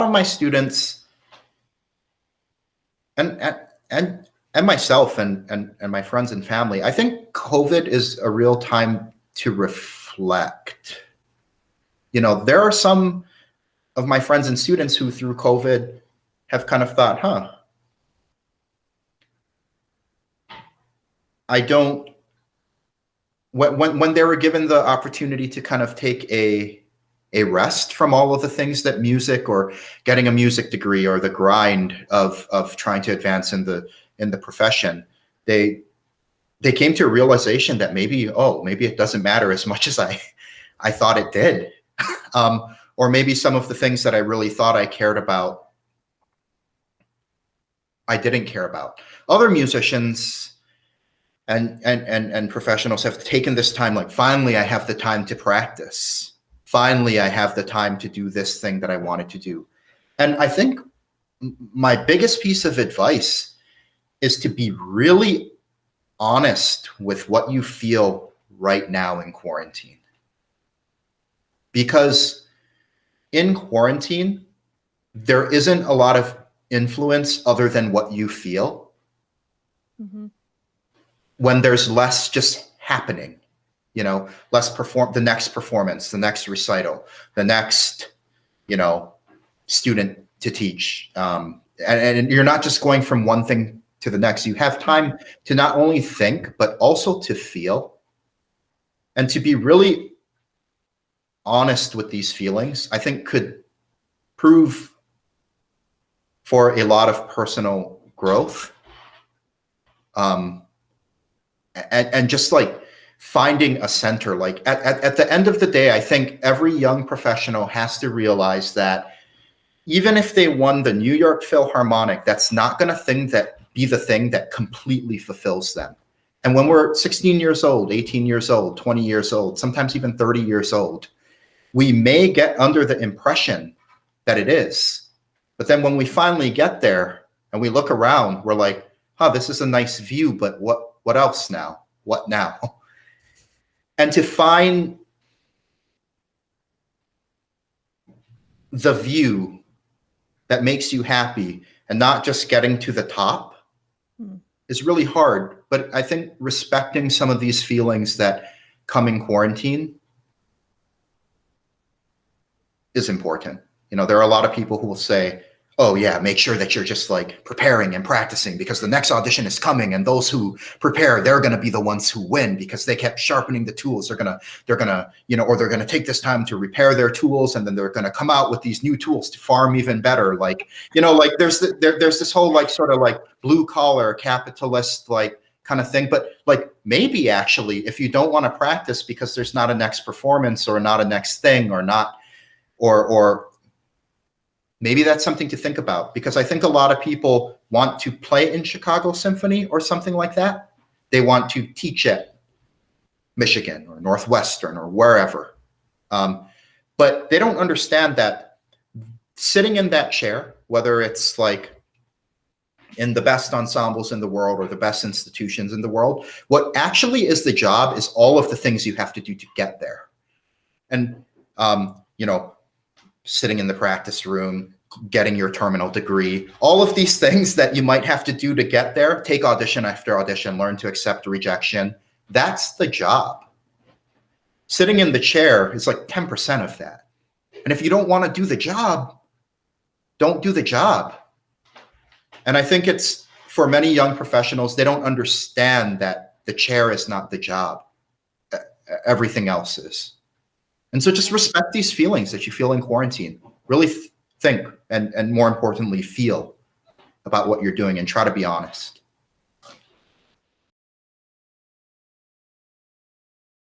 of my students and myself and my friends and family, I think COVID is a real time to reflect. You know, there are some of my friends and students who through COVID have kind of thought, I don't, when they were given the opportunity to kind of take a rest from all of the things that music or getting a music degree or the grind of trying to advance in the profession, they came to a realization that maybe it doesn't matter as much as I thought it did. Or maybe some of the things that I really thought I cared about, I didn't care about. Other musicians and professionals have taken this time, like, finally I have the time to practice. Finally, I have the time to do this thing that I wanted to do. And I think my biggest piece of advice is to be really honest with what you feel right now in quarantine. Because in quarantine, there isn't a lot of influence other than what you feel. Mm-hmm. When there's less just happening, you know, the next performance, the next recital, the next, you know, student to teach. And you're not just going from one thing to the next. You have time to not only think, but also to feel and to be really honest with these feelings, I think could prove for a lot of personal growth. And just like finding a center, like at the end of the day, I think every young professional has to realize that even if they won the New York Philharmonic, that's not going to be the thing that completely fulfills them. And when we're 16 years old, 18 years old, 20 years old, sometimes even 30 years old, we may get under the impression that it is. But then when we finally get there and we look around, we're like, this is a nice view, but what else now? What now? And to find the view that makes you happy and not just getting to the top is really hard. But I think respecting some of these feelings that come in quarantine is important. You know, there are a lot of people who will say, oh yeah, make sure that you're just like preparing and practicing because the next audition is coming, and those who prepare, they're going to be the ones who win because they kept sharpening the tools. They're gonna, you know, or they're gonna take this time to repair their tools, and then they're gonna come out with these new tools to farm even better. Like, you know, like there's this whole like sort of like blue collar capitalist like kind of thing. But like maybe actually, if you don't want to practice because there's not a next performance or not a next thing or not, or maybe that's something to think about, because I think a lot of people want to play in Chicago Symphony or something like that. They want to teach at Michigan or Northwestern or wherever. But they don't understand that sitting in that chair, whether it's like in the best ensembles in the world or the best institutions in the world, what actually is the job is all of the things you have to do to get there. And, you know, sitting in the practice room, getting your terminal degree, all of these things that you might have to do to get there, take audition after audition, learn to accept rejection. That's the job. Sitting in the chair is like 10% of that. And if you don't want to do the job, don't do the job. And I think it's for many young professionals, they don't understand that the chair is not the job. Everything else is. And so just respect these feelings that you feel in quarantine. Really think and more importantly, feel about what you're doing and try to be honest.